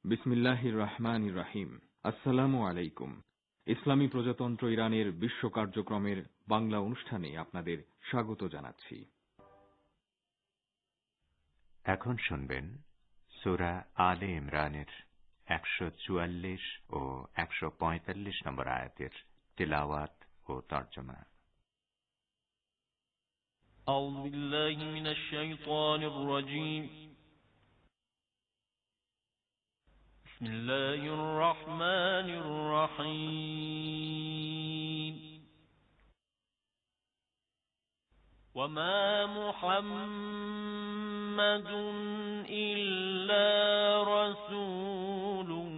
বিসমিল্লাহির রহমানির রহিম। আসসালামু আলাইকুম। ইসলামী প্রজাতন্ত্র ইরানের বিশ্ব কার্যক্রমের বাংলা অনুষ্ঠানে আপনাদের স্বাগত জানাচ্ছি। এখন শুনবেন সূরা আলে ইমরানের ১৪৪ ও ১৪৫ নম্বর আয়াতের তিলাওয়াত ও তরজমা। আউযু বিল্লাহি মিনাশ শাইতানির রাজীম। বিসমিল্লাহির রহমানির রহিম। ওয়ামা মুহাম্মাদুন ইল্লা রাসূলুন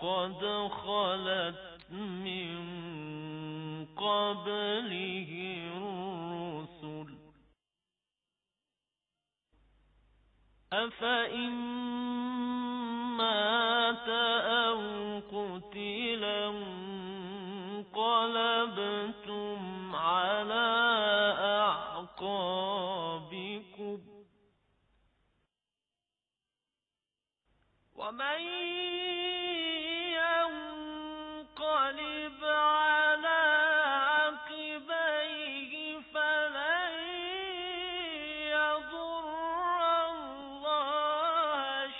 قد خلت من قبله الرسل أفإن مات أو قتل انقلبتم على أعقابكم ومن ينقلب على عقبيه فلن يضر الله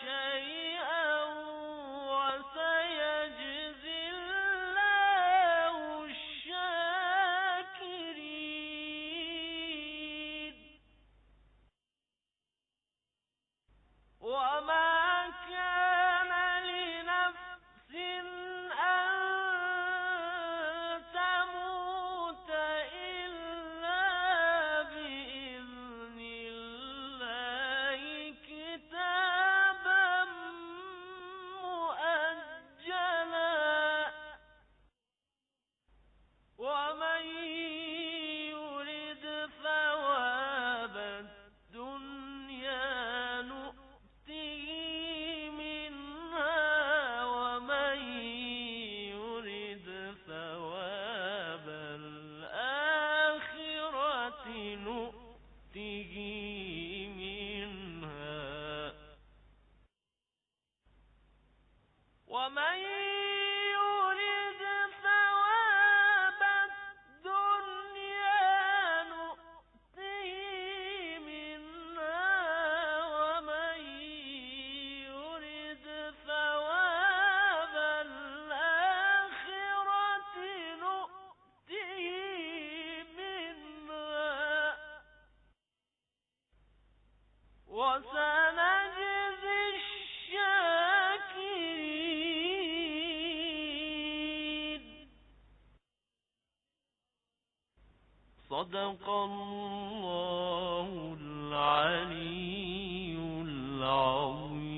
شيئا وسيجزي الله الشاكرين. وما كان لنفس أن تموت إلا بإذن الله كتابا مؤجلا ومن يرد ثواب الدنيا نؤته منها ومن يرد ثواب الآخرة نؤته منها ومن يرد ثواب الدنيا نؤته منها ومن يرد ثواب الآخرة نؤته منها وسنجزي الشاكرين. صدق الله العلي العظيم.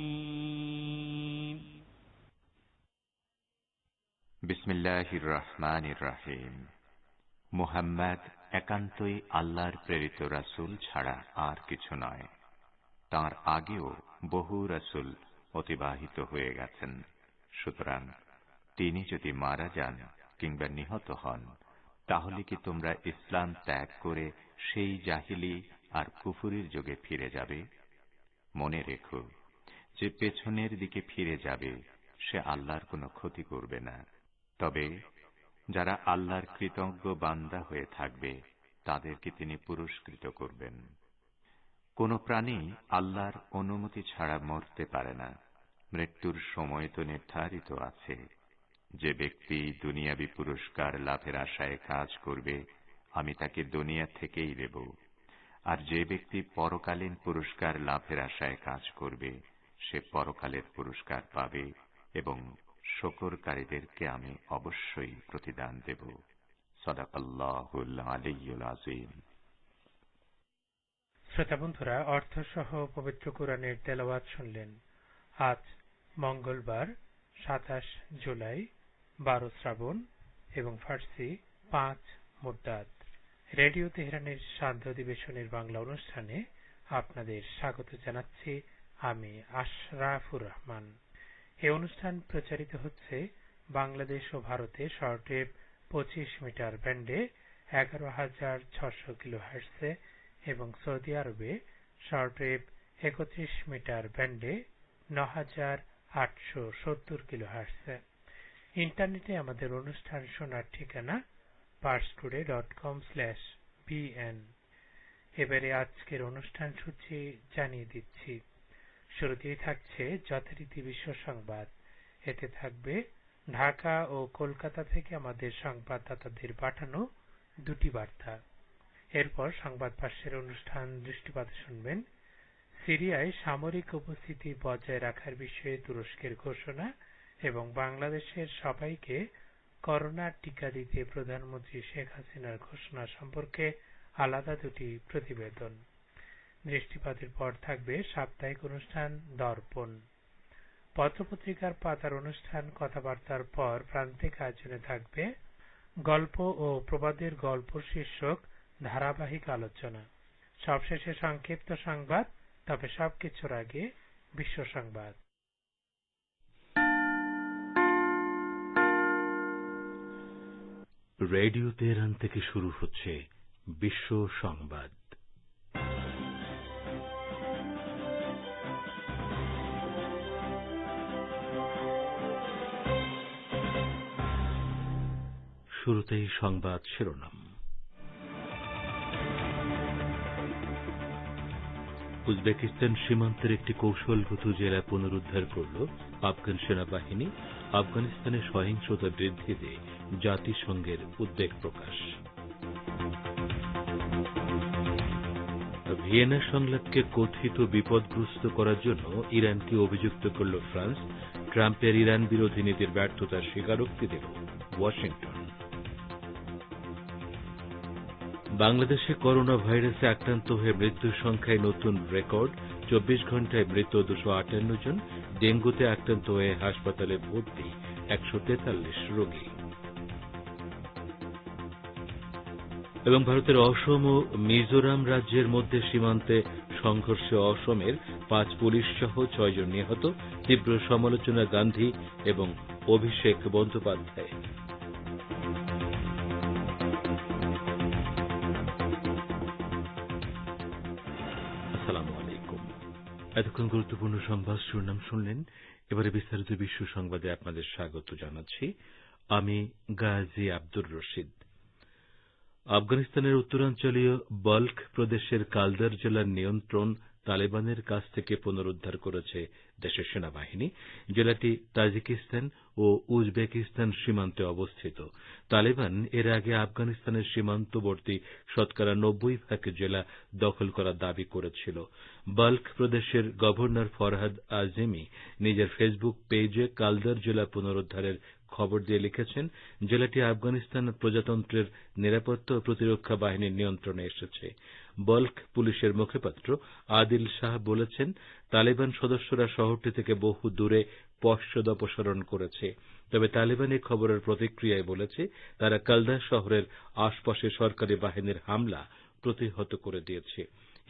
বিসমিল্লাহির রহমানির রহিম। মুহাম্মদ একান্তই আল্লাহর প্রেরিত রাসূল ছাড়া আর কিছু নয়। তাঁর আগেও বহু রাসূল অতিবাহিত হয়ে গেছেন। সুতরাং তিনি যদি মারা যান কিংবা নিহত হন, তাহলে কি তোমরা ইসলাম ত্যাগ করে সেই জাহিলি আর কুফুরির যুগে ফিরে যাবে? মনে রেখো, যে পেছনের দিকে ফিরে যাবে সে আল্লাহর কোনো ক্ষতি করবে না। তবে যারা আল্লাহর কৃতজ্ঞ বান্দা হয়ে থাকবে তাদেরকে তিনি পুরস্কৃত করবেন। কোন প্রাণী আল্লাহর অনুমতি ছাড়া মরতে পারে না। মৃত্যুর সময় তো নির্ধারিত আছে। যে ব্যক্তি দুনিয়াবী পুরস্কার লাভের আশায় কাজ করবে, আমি তাকে দুনিয়া থেকেই দেব। আর যে ব্যক্তি পরকালীন পুরস্কার লাভের আশায় কাজ করবে, সে পরকালের পুরস্কার পাবে এবং শুকরকারীদেরকে আমি অবশ্যই প্রতিদান দেব। সাদাকাল্লাহুল আলিয়্যুল আযীম। শ্রোতা বন্ধুরা, অর্থসহ পবিত্র কুরআনের তেলাওয়াত শুনলেন। আজ মঙ্গলবার ২৭ জুলাই ১২ শ্রাবণ এবং ফার্সি ৫ মুদ্দাত। রেডিও তেহরানের শান্ত অধিবেশনের বাংলা অনুষ্ঠানে আপনাদের স্বাগত জানাচ্ছি আমি আশরাফুর রহমান। এই অনুষ্ঠান প্রচারিত হচ্ছে বাংলাদেশ ও ভারতে শর্টওয়েভ ২৫ মিটার ব্যান্ডে ১১,৬০০ কিলোহার্টজে এবং সৌদি আরবে শর্টওয়েভ ৩১ মিটার ব্যান্ডে 870 কিলোহার্টজে। ইন্টারনেটে আমাদের অনুষ্ঠান শোনার ঠিকানা parstoday.com/bn। এবারে আজকের অনুষ্ঠান সূচি জানিয়ে দিচ্ছি। শুরুতেই থাকছে যথারীতি বিশ্ব সংবাদ। এতে থাকবে ঢাকা ও কলকাতা থেকে আমাদের সংবাদদাতাদের পাঠানো দুটি বার্তা। এরপর সংবাদ পাশের অনুষ্ঠান দৃষ্টিপাত শুনবেন। সিরিয়ায় সামরিক উপস্থিতি বজায় রাখার বিষয়ে তুরস্কের ঘোষণা এবং বাংলাদেশের সবাইকে করোনার টিকা দিতে প্রধানমন্ত্রী শেখ হাসিনার ঘোষণা সম্পর্কে আলাদা দুটি প্রতিবেদন। দৃষ্টিপাতের পর থাকবে সাপ্তাহিক অনুষ্ঠান দর্পণ। পত্রপত্রিকার পাতার অনুষ্ঠান কথাবার্তার পর প্রান্তিক আয়োজনে থাকবে গল্প ও প্রবাদের গল্প শীর্ষক ধারাবাহিক আলোচনা। সবশেষে সংক্ষিপ্ত সংবাদ, তবে সবকিছুর আগে বিশ্ব সংবাদ। রেডিও তেহরান থেকে শুরু হচ্ছে বিশ্ব সংবাদ। শুরুতেই সংবাদ শিরোনাম। উজবেকিস্তান সীমান্তের একটি কৌশলগত জেলা পুনরুদ্ধার করল আফগান সেনাবাহিনী। আফগানিস্তানে সহিংসতা বৃদ্ধিতে জাতিসংঘের উদ্বেগ প্রকাশ। ভিয়েনা সংলাপকে কথিত বিপদগ্রস্ত করার জন্য ইরানকে অভিযুক্ত করল ফ্রান্স। ট্রাম্পের ইরান বিরোধী নীতির ব্যর্থতার স্বীকারোক্তি দিল ওয়াশিংটন। বাংলাদেশে করোনা ভাইরাসে আক্রান্ত হয়ে মৃত্যুর সংখ্যায় নতুন রেকর্ড। 24 ঘণ্টায় মৃত 258 জন। ডেঙ্গুতে আক্রান্ত হয়ে হাসপাতালে ভর্তি 143 রোগী। এবং ভারতের অসম ও মিজোরাম রাজ্যের মধ্যে সীমান্তে সংঘর্ষে অসমের 5 পুলিশ সহ 6 জন নিহত। তীব্র সমালোচনা গান্ধী এবং অভিষেক বন্দ্যোপাধ্যায়। আসসালামু আলাইকুম। এতক্ষণ গুরুত্বপূর্ণ সংবাদ শিরোনাম শুনলেন। এবারে বিস্তারিত বিশ্ব সংবাদে আপনাদের স্বাগত জানাচ্ছি। আমি গাজী আব্দুর রশিদ। আফগানিস্তানের উত্তরাঞ্চলীয় বল্খ প্রদেশের কালদার জেলার নিয়ন্ত্রণ তালেবানের কাছ থেকে পুনরুদ্ধার করেছে দেশের সেনাবাহিনী। জেলাটি তাজিকিস্তান ও উজবেকিস্তান সীমান্তে অবস্থিত। তালেবান এর আগে আফগানিস্তানের সীমান্তবর্তী শতকরা 90% জেলা দখল করার দাবি করেছিল। বল্খ প্রদেশের গভর্নর ফরহাদ আজিমি নিজের ফেসবুক পেজে কালদার জেলা পুনরুদ্ধারের খবর দিয়ে লিখেছেন, জেলাটি আফগানিস্তান প্রজাতন্ত্রের নিরাপত্তা ও প্রতিরক্ষা বাহিনীর নিয়ন্ত্রণে এসেছে। বল্খ পুলিশের মুখপাত্র আদিল শাহ বলেছেন, তালেবান সদস্যরা শহরটি থেকে বহু দূরে পশ্চাদ অপসারণ করেছে। তবে তালেবান এই খবরের প্রতিক্রিয়ায় বলেছে, তারা কালদার শহরের আশপাশে সরকারি বাহিনীর হামলা প্রতিহত করে দিয়েছে।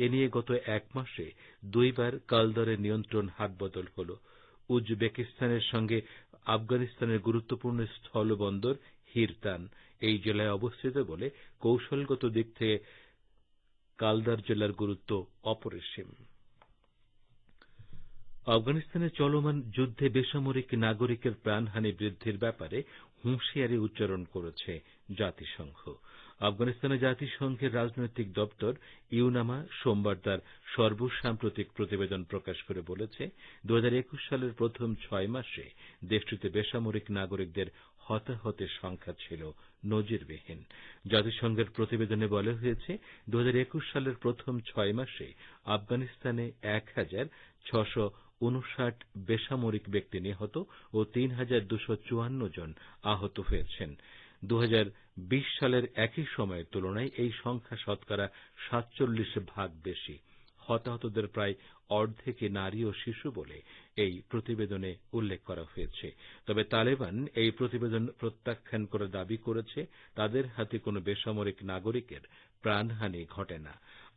এ নিয়ে গত 1 মাসে 2 বার কালদারের নিয়ন্ত্রণ হাতবদল হল। উজবেকিস্তানের সঙ্গে আফগানিস্তানের গুরুত্বপূর্ণ স্থলবন্দর হিরতান এই জেলায় অবস্থিত বলে কৌশলগত দিক থেকে কালদার জেলার গুরুত্ব অপরিসীম। আফগানিস্তানে চলমান যুদ্ধে বেসামরিক নাগরিকের প্রাণহানি বৃদ্ধির ব্যাপারে হুঁশিয়ারি উচ্চারণ করেছে জাতিসংঘ। আফগানিস্তানে জাতিসংঘের রাজনৈতিক দপ্তর ইউনামা সোমবার তার সর্বসাম্প্রতিক প্রতিবেদন প্রকাশ করে বলেছে, 2021 সালের প্রথম 6 মাসে দেশটিতে বেসামরিক নাগরিকদের হতাহতের সংখ্যা ছিল নজিরবিহীন। জাতিসংঘের প্রতিবেদনে বলা হয়েছে, 2021 সালের প্রথম 6 মাসে আফগানিস্তানে 1659 বেসামরিক ব্যক্তি নিহত ও 3254 জন আহত হয়েছেন। 2020 সালের একই সময়ের তুলনায় এই সংখ্যা শতকরা 47% বেশি। হতাহতদের প্রায় অর্ধেকই নারী ও শিশু বলে এই প্রতিবেদনে উল্লেখ করা হয়েছে। তবে তালেবান এই প্রতিবেদন প্রত্যাখ্যান করে দাবি করেছে, তাদের হাতে কোনো বেসামরিক নাগরিকের প্রাণহানি ঘটে না।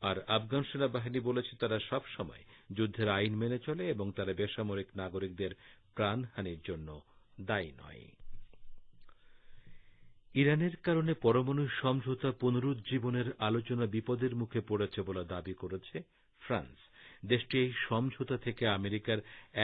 আর আফগান সেনাবাহিনী বলেছে, তারা সব সময় যুদ্ধের আইন মেনে চলে এবং তারা বেসামরিক নাগরিকদের প্রাণহানির জন্য দায়ী নয়। ইরানের কারণে পরমাণু সমঝোতা পুনরুজ্জীবনের আলোচনা বিপদের মুখে পড়েছে বলে দাবি করেছে ফ্রান্স। দেশটি এই সমঝোতা থেকে আমেরিকার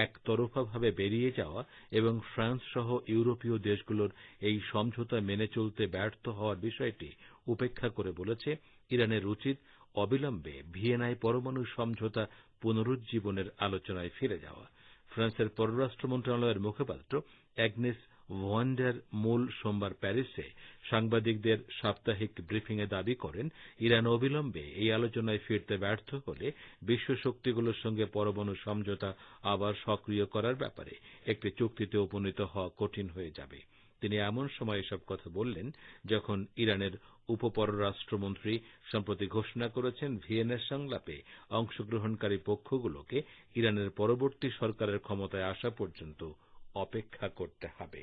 একতরফাভাবে বেরিয়ে যাওয়া এবং ফ্রান্স সহ ইউরোপীয় দেশগুলোর এই সমঝোতা মেনে চলতে ব্যর্থ হওয়ার বিষয়টি উপেক্ষা করে বলেছে ইরানের উচিত অবিলম্বে ভিয়েনায় পরমাণু সমঝোতা পুনরুজ্জীবনের আলোচনায় ফিরে যাওয়া। ফ্রান্সের পররাষ্ট্র মন্ত্রণালয়ের মুখপাত্র অ্যাগনেস ভয়েন্ডার মূল সোমবার প্যারিসে সাংবাদিকদের সাপ্তাহিক ব্রিফিংয়ে দাবি করেন, ইরান অবিলম্বে এই আলোচনায় ফিরতে ব্যর্থ হলে বিশ্ব শক্তিগুলোর সঙ্গে পরমাণু সমঝোতা আবার সক্রিয় করার ব্যাপারে একটি চুক্তিতে উপনীত হওয়া কঠিন হয়ে যাবে। তিনি এমন সময় এসব কথা বললেন যখন ইরানের উপপররাষ্ট্রমন্ত্রী সম্প্রতি ঘোষণা করেছেন ভিয়েনা সংলাপে অংশগ্রহণকারী পক্ষগুলোকে ইরানের পরবর্তী সরকারের ক্ষমতায় আসা পর্যন্ত অপেক্ষা করতে হবে।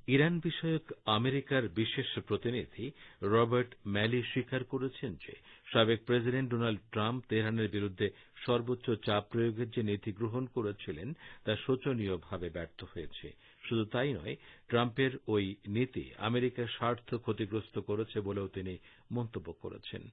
ইরান বিষয়ক আমেরিকার বিশেষ প্রতিনিধি রবার্ট ম্যালি স্বীকার করেছেন যে সাবেক প্রেসিডেন্ট ডোনাল্ড ট্রাম্প তেহরানের বিরুদ্ধে সর্বোচ্চ চাপ প্রয়োগের যে নীতি গ্রহণ করেছিলেন তা শোচনীয়ভাবে ব্যর্থ হয়েছে। শুধু তাই নয়, ট্রাম্পের ওই নীতি আমেরিকার স্বার্থ ক্ষতিগ্রস্ত করেছে বলেও তিনি মন্তব্য করেছেন।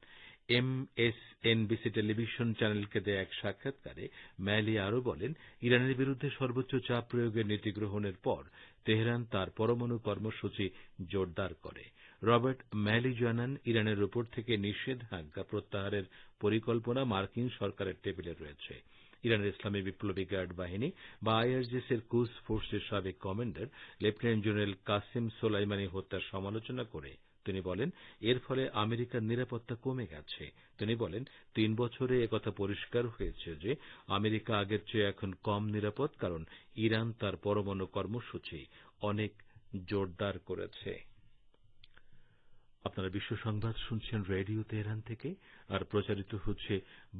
MSNBC টেলিভিশন চ্যানেলকে দেয়া এক সাক্ষাৎকারে ম্যালি আরও বলেন, ইরানের বিরুদ্ধে সর্বোচ্চ চাপ প্রয়োগের নীতি গ্রহণের পর তেহরান তার পরমাণু কর্মসূচি জোরদার করে। রবার্ট ম্যালি জানান, ইরানের উপর থেকে নিষেধাজ্ঞা প্রত্যাহারের পরিকল্পনা মার্কিন সরকারের টেবিলে রয়েছে। ইরানের ইসলামী বিপ্লবী গার্ড বাহিনী বা IRGC এর কুস ফোর্সের সাবেক commander lieutenant general Qasem Soleimani হত্যার সমালোচনা করে তিনি বলেন, এর ফলে আমেরিকার নিরাপত্তা কমে গেছে। তিনি বলেন, 3 বছরে একথা পরিষ্কার হয়েছে যে আমেরিকা আগের চেয়ে এখন কম নিরাপদ, কারণ ইরান তার পরমাণু কর্মসূচি অনেক জোরদার করেছে। আপনারা বিশ্ব সংবাদ শুনছেন রেডিও তেহরান থেকে, আর প্রচারিত হচ্ছে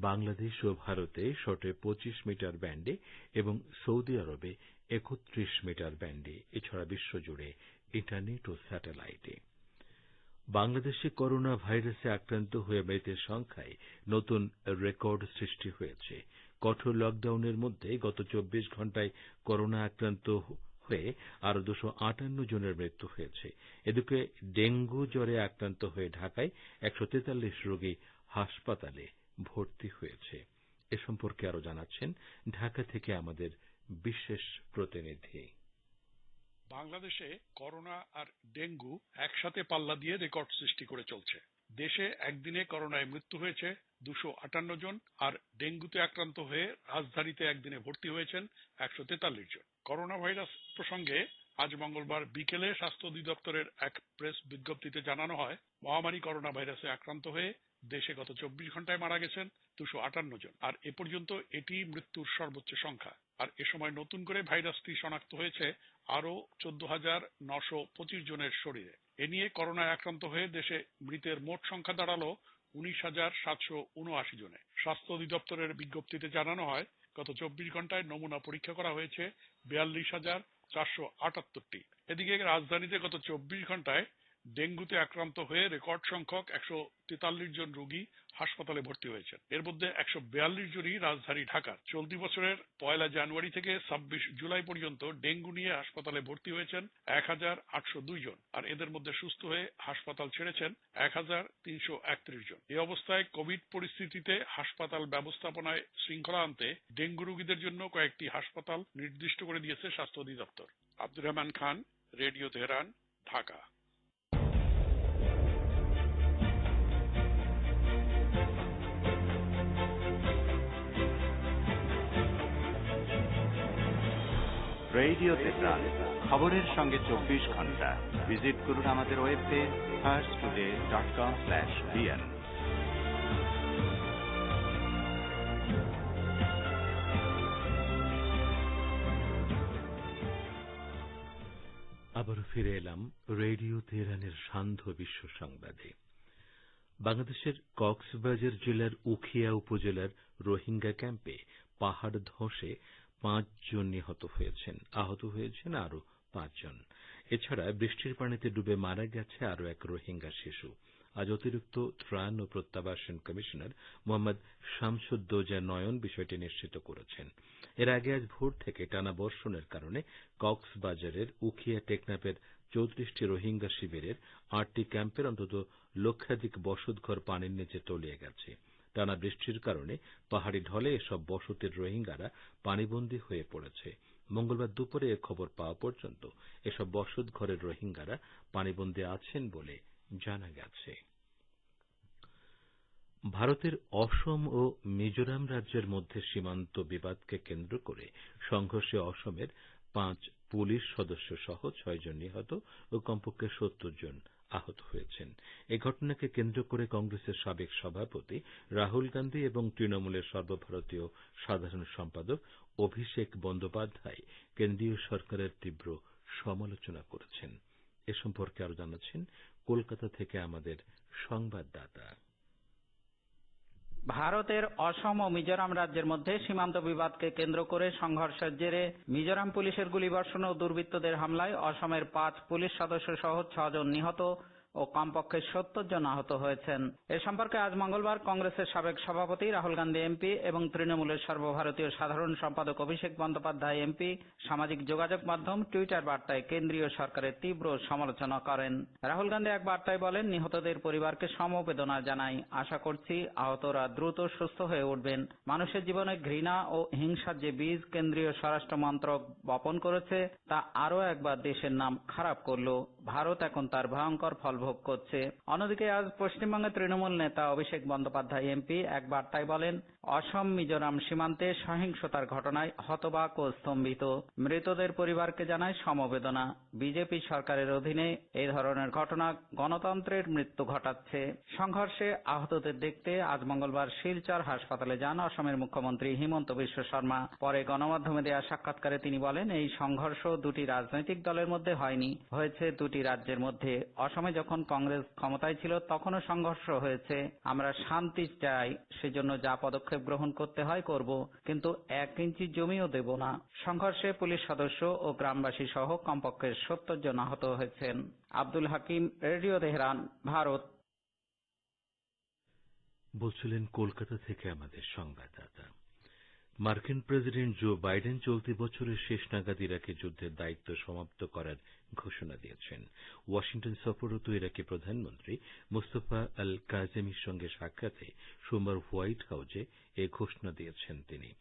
বাংলাদেশ ও ভারতে শর্টে 25 মিটার ব্যান্ডে এবং সৌদি আরবে 31 মিটার ব্যান্ডে, এছাড়া বিশ্বজুড়ে ইন্টারনেট ও স্যাটেলাইটে। বাংলাদেশে করোনা ভাইরাসে আক্রান্ত হয়ে মৃতের সংখ্যায় নতুন রেকর্ড সৃষ্টি হয়েছে। কঠোর লকডাউনের মধ্যে গত 24 ঘণ্টায় করোনা আক্রান্ত হয়ে আরো 258 জনের মৃত্যু হয়েছে। এদিকে ডেঙ্গু জ্বরে আক্রান্ত হয়ে ঢাকায় 143 রোগী হাসপাতালে ভর্তি হয়েছে। এ সম্পর্কে আরো জানাচ্ছেন ঢাকা থেকে আমাদের বিশেষ প্রতিনিধি। বাংলাদেশে করোনা আর ডেঙ্গু একসাথে পাল্লা দিয়ে রেকর্ড সৃষ্টি করে চলছে। দেশে একদিনে করোনায় মৃত্যু হয়েছে 258 জন, আর ডেঙ্গুতে আক্রান্ত হয়ে রাজধানীতে একদিনে ভর্তি হয়েছেন 143 জন। করোনা ভাইরাস প্রসঙ্গে আজ মঙ্গলবার বিকেলে স্বাস্থ্য অধিদপ্তরের এক প্রেস বিজ্ঞপ্তিতে জানানো হয়, মহামারী করোনা ভাইরাসে আক্রান্ত হয়ে দেশে গত 24 ঘণ্টায় মারা গেছেন 258 জন, আর এ পর্যন্ত এটি মৃত্যুর সর্বোচ্চ সংখ্যা। আর এ সময় নতুন করে ভাইরাসটি শনাক্ত হয়েছে আরো 14,925 জনের শরীরে। এ নিয়ে করোনায় আক্রান্ত হয়ে দেশে মৃতের মোট সংখ্যা দাঁড়ালো 19,779 জনে। স্বাস্থ্য অধিদপ্তরের বিজ্ঞপ্তিতে জানানো হয়, গত 24 ঘণ্টায় নমুনা পরীক্ষা করা হয়েছে 42,478টি। এদিকে রাজধানীতে গত 24 ঘণ্টায় ডেঙ্গুতে আক্রান্ত হয়ে রেকর্ড সংখ্যক 143 জন রোগী হাসপাতালে ভর্তি হয়েছেন। এর মধ্যে 142 জনই রাজধানী ঢাকার। চলতি বছরের 1 জানুয়ারি থেকে 26 জুলাই পর্যন্ত ডেঙ্গু নিয়ে হাসপাতালে ভর্তি হয়েছেন 1,802 জন, আর এদের মধ্যে সুস্থ হয়ে হাসপাতাল ছেড়েছেন 1,331 জন। এই অবস্থায় কোভিড পরিস্থিতিতে হাসপাতাল ব্যবস্থাপনায় শৃঙ্খলা আনতে ডেঙ্গু রোগীদের জন্য কয়েকটি হাসপাতাল নির্দিষ্ট করে দিয়েছে স্বাস্থ্য অধিদপ্তর। Abdur Rahman Khan, radio Tehran, Dhaka. Radio Tehran, খবরের সঙ্গে 24 ঘণ্টা। ভিজিট করুন আমাদের ওয়েব পেজ firsttoday.com/bn। আবারও ফিরে এলাম রেডিও তেহরানের সান্ধ্য বিশ্ব সংবাদে। বাংলাদেশের কক্সবাজার জেলার উখিয়া উপজেলার রোহিঙ্গা ক্যাম্পে পাহাড় ধসে 5 জন নিহত হয়েছেন, আহত হয়েছেন আরো 5 জন। এছাড়া বৃষ্টির পানিতে ডুবে মারা গেছে আরো এক রোহিঙ্গা শিশু। আজ অতিরিক্ত ত্রাণ ও প্রত্যাবাসন কমিশনার মোহাম্মদ শামসুদ্দোজা নয়ন বিষয়টি নিশ্চিত করেছেন। এর আগে আজ ভোর থেকে টানা বর্ষণের কারণে কক্সবাজারের উখিয়া টেকনাফের 34টি রোহিঙ্গা শিবিরের 8টি ক্যাম্পের অন্তত লক্ষাধিক বসতঘর পানির নিচে তলিয়ে গেছে। টানা বৃষ্টির কারণে পাহাড়ি ঢলে এসব বসতির রোহিঙ্গারা পানিবন্দী হয়ে পড়েছে। মঙ্গলবার দুপুরে এ খবর পাওয়া পর্যন্ত এসব বসত ঘরের রোহিঙ্গারা পানিবন্দী আছেন বলে জানা গেছে। ভারতের অসম ও মিজোরাম রাজ্যের মধ্যে সীমান্ত বিবাদকে কেন্দ্র করে সংঘর্ষে অসমের ৫ পুলিশ সদস্য সহ ৬ জন নিহত ও কমপক্ষে ৭০ জন আহত হয়েছেন। এ ঘটনাকে কেন্দ্র করে কংগ্রেসের সাবেক সভাপতি রাহুল গান্ধী এবং তৃণমূলের সর্বভারতীয় সাধারণ সম্পাদক অভিষেক বন্দ্যোপাধ্যায় কেন্দ্রীয় সরকারের তীব্র সমালোচনা করেছেন। এ সম্পর্কে আরো জানাচ্ছেন কলকাতা থেকে আমাদের সংবাদদাতা। ভারতের অসম ও মিজোরাম রাজ্যের মধ্যে সীমান্ত বিবাদকে কেন্দ্র করে সংঘর্ষের জেরে মিজোরাম পুলিশের গুলিবর্ষণ ও দুর্বৃত্তদের হামলায় অসমের ৫ পুলিশ সদস্য সহ ৬ জন নিহত ও কমপক্ষে ৭০ জন আহত হয়েছেন। এ সম্পর্কে আজ মঙ্গলবার কংগ্রেসের সাবেক সভাপতি রাহুল গান্ধী এমপি এবং তৃণমূলের সর্বভারতীয় সাধারণ সম্পাদক অভিষেক বন্দ্যোপাধ্যায় এমপি সামাজিক যোগাযোগ মাধ্যম টুইটার বার্তায় কেন্দ্রীয় সরকারের তীব্র সমালোচনা করেন। রাহুল গান্ধী এক বার্তায় বলেন, নিহতদের পরিবারকে সমবেদনা জানাই। আশা করছি আহতরা দ্রুত সুস্থ হয়ে উঠবেন। মানুষের জীবনে ঘৃণা ও হিংসার যে বীজ কেন্দ্রীয় স্বরাষ্ট্র মন্ত্রক বপন করেছে তা আরও একবার দেশের নাম খারাপ করল। ভারত এখন তার ভয়ঙ্কর ফল ভোগ করছে। অন্যদিকে আজ পশ্চিমবঙ্গের তৃণমূল নেতা অভিষেক বন্দ্যোপাধ্যায় এমপি এক বার্তায় বলেন, অসম মিজোরাম সীমান্তে সহিংসতার ঘটনায় হতবাক ও স্তম্ভিত। মৃতদের পরিবারকে জানায় সমবেদনা। বিজেপি সরকারের অধীনে এই ধরনের ঘটনা গণতন্ত্রের মৃত্যু ঘটাচ্ছে। সংঘর্ষে আহতদের দেখতে আজ মঙ্গলবার শিলচর হাসপাতালে যান অসমের মুখ্যমন্ত্রী হিমন্ত বিশ্ব শর্মা। পরে গণমাধ্যমে দেয়া সাক্ষাৎকারে তিনি বলেন, এই সংঘর্ষ দুটি রাজনৈতিক দলের মধ্যে হয়নি, হয়েছে দুটি রাজ্যের মধ্যে। অসমে যখন কংগ্রেস ক্ষমতায় ছিল তখনও সংঘর্ষ হয়েছে। আমরা শান্তি চাই, সেজন্য যা পদক্ষেপ গ্রহণ করতে হয় করব, কিন্তু 1 ইঞ্চি জমিও দেব না। সংঘর্ষে পুলিশ সদস্য ও গ্রামবাসী সহ কমপক্ষে ৭০ জন আহত হয়েছেন। Abdul Hakim, radio Tehran, Bharat. বলছিলেন কলকাতা থেকে আমাদের সংবাদদাতা। মার্কিন প্রেসিডেন্ট জো বাইডেন চলতি বছরের শেষ নাগাদ ইরাকি যুদ্ধের দায়িত্ব সমাপ্ত করার ঘোষণা দিয়েছেন। ওয়াশিংটন সফররত ইরাকি প্রধানমন্ত্রী মুস্তফা আল কাজেমির সঙ্গে সাক্ষাতে সোমবার হোয়াইট হাউসে এ ঘোষণা দিয়েছেন তিনি।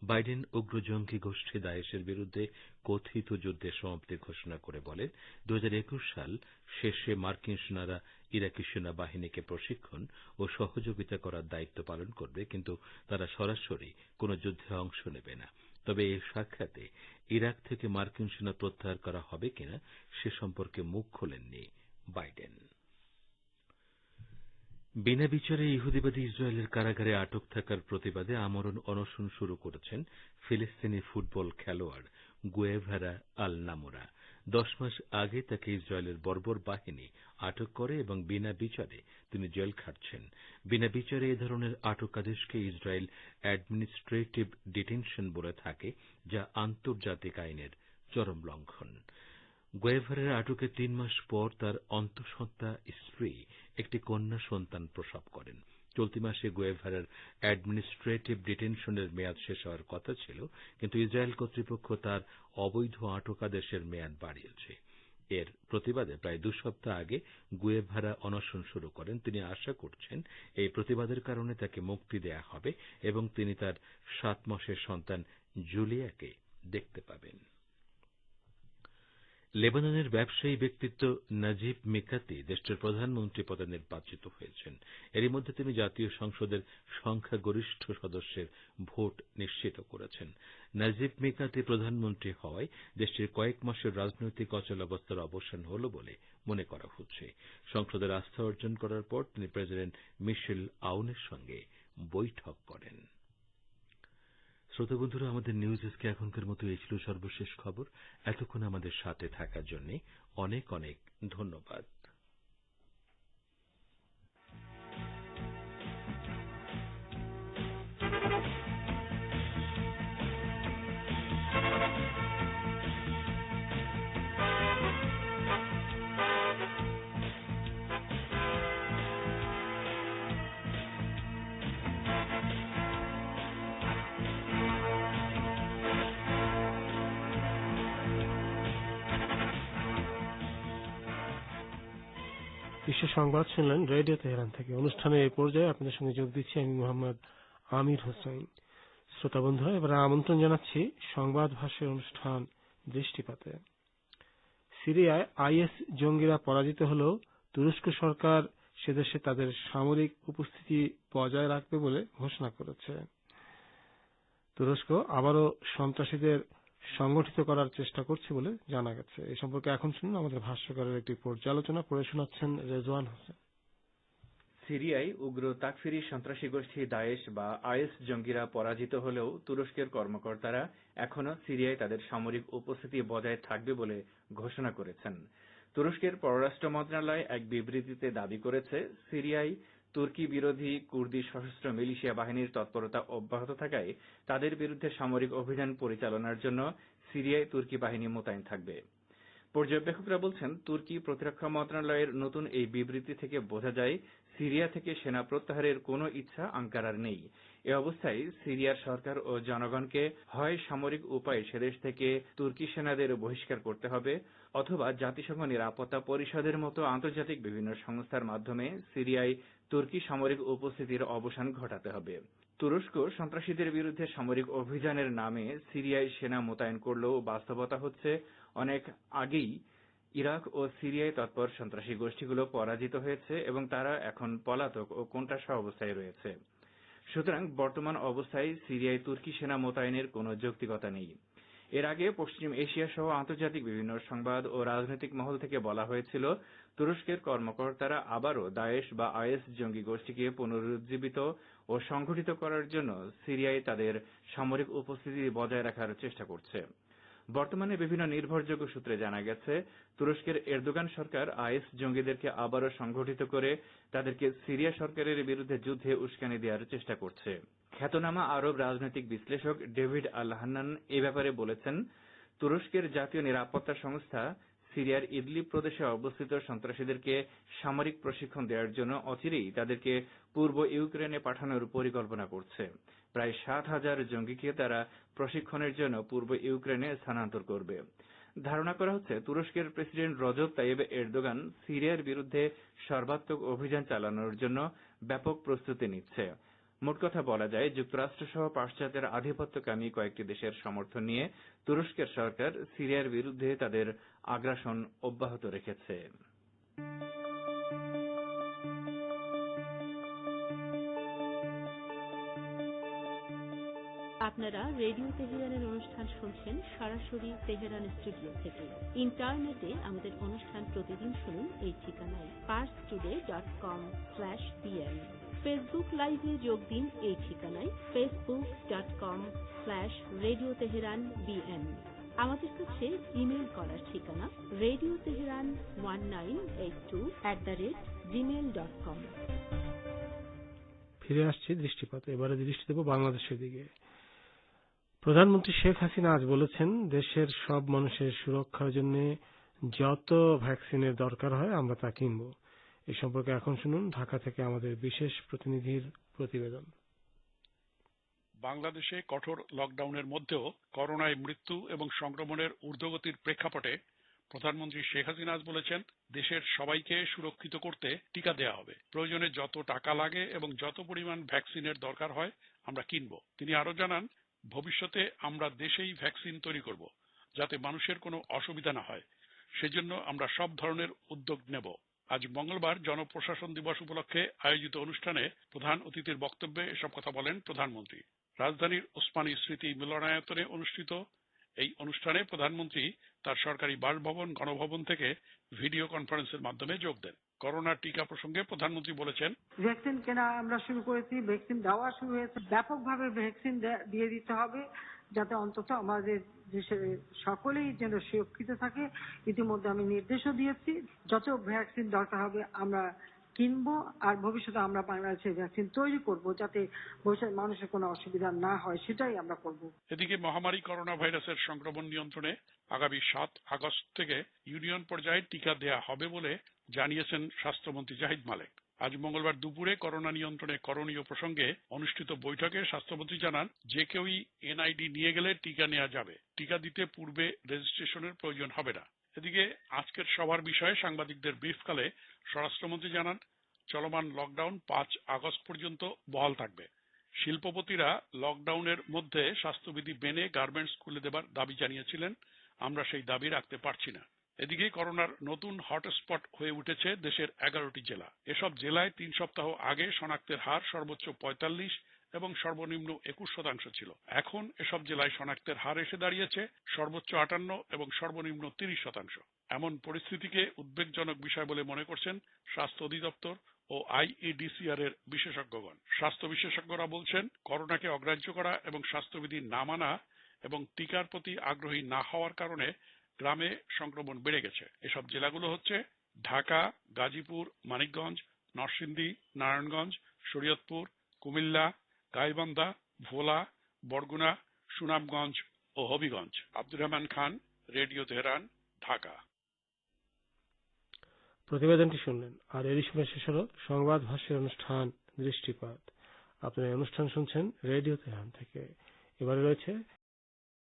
বাইডেন উগ্র জঙ্গি গোষ্ঠী দায়েশের বিরুদ্ধে কথিত যুদ্ধের সমাপ্তির ঘোষণা করে বলেন, 2021 সাল শেষে মার্কিন সেনারা ইরাকি সেনাবাহিনীকে প্রশিক্ষণ ও সহযোগিতা করার দায়িত্ব পালন করবে, কিন্তু তারা সরাসরি কোনো যুদ্ধে অংশ নেবে না। তবে এই সাক্ষাতে ইরাক থেকে মার্কিন সেনা প্রত্যাহার করা হবে কিনা সে সম্পর্কে মুখ খোলেননি বাইডেন। বিনা বিচারে ইহুদিবাদী ইসরায়েলের কারাগারে আটক থাকার প্রতিবাদে আমরণ অনশন শুরু করেছেন ফিলিস্তিনি ফুটবল খেলোয়াড় গুয়েভারা আল নামুরা। 10 মাস আগে তাকে ইসরায়েলের বর্বর বাহিনী আটক করে এবং বিনা বিচারে তিনি জেল খাটছেন। বিনা বিচারে এ ধরনের আটকাদেশকে ইসরায়েল অ্যাডমিনিস্ট্রেটিভ ডিটেনশন বলে থাকে, যা আন্তর্জাতিক আইনের চরম লঙ্ঘন। গুয়েভারের আটকের 3 মাস পর তার অন্তঃসত্ত্বা স্ত্রী একটি কন্যা সন্তান প্রসব করেন। চলতি মাসে গুয়েভারের অ্যাডমিনিস্ট্রেটিভ ডিটেনশনের মেয়াদ শেষ হওয়ার কথা ছিল, কিন্তু ইসরায়েল কর্তৃপক্ষ তার অবৈধ আটকাদেশের মেয়াদ বাড়িয়েছে। এর প্রতিবাদে প্রায় 2 সপ্তাহ আগে গুয়েভারা অনশন শুরু করেন। তিনি আশা করছেন এই প্রতিবাদের কারণে তাকে মুক্তি দেয়া হবে এবং তিনি তার 7 মাসের সন্তান জুলিয়াকে দেখতে পাবেন। লেবাননের ব্যবসায়ী ব্যক্তিত্ব নাজিব মিকাতি দেশটির প্রধানমন্ত্রী পদে নির্বাচিত হয়েছেন। এরই মধ্যে তিনি জাতীয় সংসদের সংখ্যাগরিষ্ঠ সদস্যের ভোট নিশ্চিত করেছেন। নাজিব মিকাতি প্রধানমন্ত্রী হওয়ায় দেশটির কয়েক মাসের রাজনৈতিক অচলাবস্থার অবসান হল বলে মনে করা হচ্ছে। সংসদের আস্থা অর্জন করার পর তিনি প্রেসিডেন্ট মিশেল আউনের সঙ্গে বৈঠক করেন। শ্রোতা বন্ধুরা, আমাদের নিউজ ডেস্কে এখনকার মতো এই ছিল সর্বশেষ খবর। এতক্ষণ আমাদের সাথে থাকার জন্য অনেক অনেক ধন্যবাদ। বিশ্ব সংবাদ শুনলেন রেডিও তেহরান থেকে। অনুষ্ঠানের এই পর্যায়ে আপনাদের সঙ্গে যোগ দিচ্ছি আমি মোহাম্মদ আমির হোসেন। শ্রোতা বন্ধুরা, এবার আমন্ত্রণ জানাচ্ছি সংবাদ ভাষ্যের অনুষ্ঠান দৃষ্টিপাতে। সিরিয়ায় আইএস জঙ্গিরা পরাজিত হলেও তুরস্ক সরকার সেদেশে তাদের সামরিক উপস্থিতি বজায় রাখবে বলে ঘোষণা করেছে। তুরস্ক আবারও সন্ত্রাসীদের সংগঠিত করার চেষ্টা করছে বলে জানা গেছে। এই সম্পর্কে এখন শুনুন আমাদের ভাষ্যকারের একটি পর্যালোচনা। পড়ে শোনাচ্ছেন রেজওয়ান হোসেন। সিরিয়ায় উগ্র তাকফিরি সন্ত্রাসী গোষ্ঠী দায়েশ বা আইএস জঙ্গিরা পরাজিত হলেও তুরস্কের কর্মকর্তারা এখনো সিরিয়ায় তাদের সামরিক উপস্থিতি বজায় থাকবে বলে ঘোষণা করেছেন। তুরস্কের পররাষ্ট্র মন্ত্রণালয় এক বিবৃতিতে দাবি করেছে, সিরিয়ায় তুর্কি বিরোধী কুর্দি সশস্ত্র মিলিশিয়া বাহিনীর তৎপরতা অব্যাহত থাকায় তাদের বিরুদ্ধে সামরিক অভিযান পরিচালনার জন্য সিরিয়ায় তুর্কি বাহিনী মোতায়েন থাকবে। পর্যবেক্ষকরা বলছেন, তুর্কি প্রতিরক্ষা মন্ত্রণালয়ের নতুন এই বিবৃতি থেকে বোঝা যায় সিরিয়া থেকে সেনা প্রত্যাহারের কোনো ইচ্ছা আঙ্কারার নেই। এ অবস্থায় সিরিয়ার সরকার ও জনগণকে হয় সামরিক উপায়ে সেদেশ থেকে তুর্কি সেনাদের বহিষ্কার করতে হবে অথবা জাতিসংঘ নিরাপত্তা পরিষদের মতো আন্তর্জাতিক বিভিন্ন সংস্থার মাধ্যমে সিরিয়ায় তুর্কি সামরিক উপস্থিতির অবসান ঘটাতে হবে। তুরস্ক সন্ত্রাসীদের বিরুদ্ধে সামরিক অভিযানের নামে সিরিয়ায় সেনা মোতায়েন করলেও বাস্তবতা হচ্ছে অনেক আগেই ইরাক ও সিরিয়ায় তৎপর সন্ত্রাসী গোষ্ঠীগুলো পরাজিত হয়েছে এবং তারা এখন পলাতক ও কোণঠাসা অবস্থায় রয়েছে। সুতরাং বর্তমান অবস্থায় সিরিয়ায় তুর্কি সেনা মোতায়েনের কোনো যৌক্তিকতা নেই। এর আগে পশ্চিম এশিয়া সহ আন্তর্জাতিক বিভিন্ন সংবাদ ও রাজনৈতিক মহল থেকে বলা হয়েছিল, তুরস্কের কর্মকর্তারা আবারও দায়েশ বা আইএস জঙ্গি গোষ্ঠীকে পুনরুজ্জীবিত ও সংগঠিত করার জন্য সিরিয়ায় তাদের সামরিক উপস্থিতি বজায় রাখার চেষ্টা করছে। বর্তমানে বিভিন্ন নির্ভরযোগ্য সূত্রে জানা গেছে, তুরস্কের এরদোগান সরকার আইএস জঙ্গিদেরকে আবারও সংগঠিত করে তাদেরকে সিরিয়া সরকারের বিরুদ্ধে যুদ্ধে উস্কানি দেওয়ার চেষ্টা করছে। খ্যাতনামা আরব রাজনৈতিক বিশ্লেষক ডেভিড আল হান্নান এ ব্যাপারে বলেছেন, তুরস্কের জাতীয় নিরাপত্তা সংস্থা সিরিয়ার ইদলিব প্রদেশে অবস্থিত সন্ত্রাসীদেরকে সামরিক প্রশিক্ষণ দেওয়ার জন্য অচিরেই তাদেরকে পূর্ব ইউক্রেনে পাঠানোর পরিকল্পনা করছে। প্রায় 7,000 জঙ্গিকে তারা প্রশিক্ষণের জন্য পূর্ব ইউক্রেনে স্থানান্তর করবে। ধারণা করা হচ্ছে, তুরস্কের প্রেসিডেন্ট রজব তাইয়েব এরদোগান সিরিয়ার বিরুদ্ধে সর্বাত্মক অভিযান চালানোর জন্য ব্যাপক প্রস্তুতি নিচ্ছে। মোট কথা বলা যায়, যুক্তরাষ্ট্রসহ পাশ্চাত্যের আধিপত্যকামী কয়েকটি দেশের সমর্থন নিয়ে তুরস্কের সরকার সিরিয়ার বিরুদ্ধে তাদের আগ্রাসন অব্যাহত রেখেছে। আপনারা রেডিও তেহরানের অনুষ্ঠান শুনছেন সরাসরি তেহরান স্টুডিও থেকে। ইন্টারনেটে আমাদের অনুষ্ঠান প্রতিদিন শুনুন এই ঠিকানায় parstoday.com/bn। ফেসবুক লাইভে যোগ দিন এই ঠিকানায় facebook.com/Radio Tehran BN। আমাদের কাছে ইমেল করার ঠিকানা radioteheran1982@gmail.com। ফিরে আসছি দৃষ্টিপাতে। এবারে দৃষ্টি দেব বাংলাদেশের দিকে। প্রধানমন্ত্রী শেখ হাসিনা আজ বলেছেন, দেশের সব মানুষের সুরক্ষার জন্য যত ভ্যাকসিনের দরকার হয় আমরা তা কিনব। এ সম্পর্কে এখন শুনুন ঢাকা থেকে আমাদের বিশেষ প্রতিনিধির প্রতিবেদন। বাংলাদেশে কঠোর লকডাউনের মধ্যেও করোনায় মৃত্যু এবং সংক্রমণের ঊর্ধ্বগতির প্রেক্ষাপটে প্রধানমন্ত্রী শেখ হাসিনা আজ বলেছেন, দেশের সবাইকে সুরক্ষিত করতে টিকা দেওয়া হবে। প্রয়োজনে যত টাকা লাগে এবং যত পরিমাণ ভ্যাকসিনের দরকার হয় আমরা কিনব। তিনি আরো জানান, ভবিষ্যতে আমরা দেশেই ভ্যাকসিন তৈরি করব, যাতে মানুষের কোনো অসুবিধা না হয়। সেজন্য আমরা সব ধরনের উদ্যোগ নেব। আজ মঙ্গলবার জনপ্রশাসন দিবস উপলক্ষে আয়োজিত অনুষ্ঠানে প্রধান অতিথির বক্তব্যে এসব কথা বলেন প্রধানমন্ত্রী। রাজধানীর ওসমানী স্মৃতি মিলনায়তনে অনুষ্ঠিত এই অনুষ্ঠানে প্রধানমন্ত্রী তার সরকারি বাসভবন গণভবন থেকে ভিডিও কনফারেন্সের মাধ্যমে যোগ দেন। করোনা টিকা প্রসঙ্গে প্রধানমন্ত্রী বলেছেন, ভ্যাকসিন কেনা আমরা শুরু করেছি, ভ্যাকসিন দেওয়া শুরু হয়েছে। ব্যাপকভাবে ভ্যাকসিন দিয়ে দিতে হবে, যাতে অন্তত আমাদের দেশের সকলেই যেন সুরক্ষিত থাকে। ইতিমধ্যে আমি নির্দেশও দিয়েছি, যত ভ্যাকসিন দরকার হবে আমরা কিনবো, আর ভবিষ্যতে আমরা বাংলাদেশে ভ্যাকসিন তৈরি করব, যাতে ভবিষ্যতে মানুষের কোনো অসুবিধা না হয়, সেটাই আমরা করব। এদিকে মহামারী করোনা ভাইরাসের সংক্রমণ নিয়ন্ত্রণে আগামী 7 আগস্ট থেকে ইউনিয়ন পর্যায়ে টিকা দেয়া হবে বলে জানিয়েছেন স্বাস্থ্যমন্ত্রী জাহিদ মালেক। আজ মঙ্গলবার দুপুরে করোনা নিয়ন্ত্রণে করণীয় প্রসঙ্গে অনুষ্ঠিত বৈঠকে স্বাস্থ্যমন্ত্রী জানান, যে কেউই এনআইডি নিয়ে গেলে টিকা নেওয়া যাবে। টিকা দিতে পূর্বে রেজিস্ট্রেশনের প্রয়োজন হবে না। এদিকে আজকের সভার বিষয়ে সাংবাদিকদের ব্রিফকালে স্বরাষ্ট্রমন্ত্রী জানান, চলমান লকডাউন 5 আগস্ট পর্যন্ত বহাল থাকবে। শিল্পপতিরা লকডাউনের মধ্যে স্বাস্থ্যবিধি মেনে গার্মেন্টস খুলে দেবার দাবি জানিয়েছিলেন, আমরা সেই দাবি রাখতে পারছি না। এদিকে করোনার নতুন হটস্পট হয়ে উঠেছে দেশের 11টি জেলা। এসব জেলায় 3 সপ্তাহ আগে শনাক্তের হার সর্বোচ্চ 45 এবং সর্বনিম্ন 21% ছিল। এখন এসব জেলায় শনাক্তের হার এসে দাঁড়িয়েছে সর্বোচ্চ 58 এবং সর্বনিম্ন 30%। এমন পরিস্থিতিকে উদ্বেগজনক বিষয় বলে মনে করছেন স্বাস্থ্য অধিদপ্তর ও আইইডিসিআর এর বিশেষজ্ঞগণ। স্বাস্থ্য বিশেষজ্ঞরা বলছেন, করোনাকে অগ্রাহ্য করা এবং স্বাস্থ্যবিধি না মানা এবং টিকার প্রতি আগ্রহী না হওয়ার কারণে গ্রামে সংক্রমণ বেড়ে গেছে। এসব জেলাগুলো হচ্ছে ঢাকা, গাজীপুর, মানিকগঞ্জ, নরসিংদী, নারায়ণগঞ্জ, শরীয়তপুর, কুমিল্লা, গাইবান্ধা, ভোলা, বরগুনা, সুনামগঞ্জ ও হবিগঞ্জ। Abdur Rahman Khan, radio Tehran, Dhaka. প্রতিবেদনটি শুনলেন, আর এরই সঙ্গে শেষ হল সংবাদ ভাষ্যের অনুষ্ঠান দৃষ্টিপাত। আপনারা এই অনুষ্ঠান শুনছেন রেডিও তেহরান থেকে। এবারে রয়েছে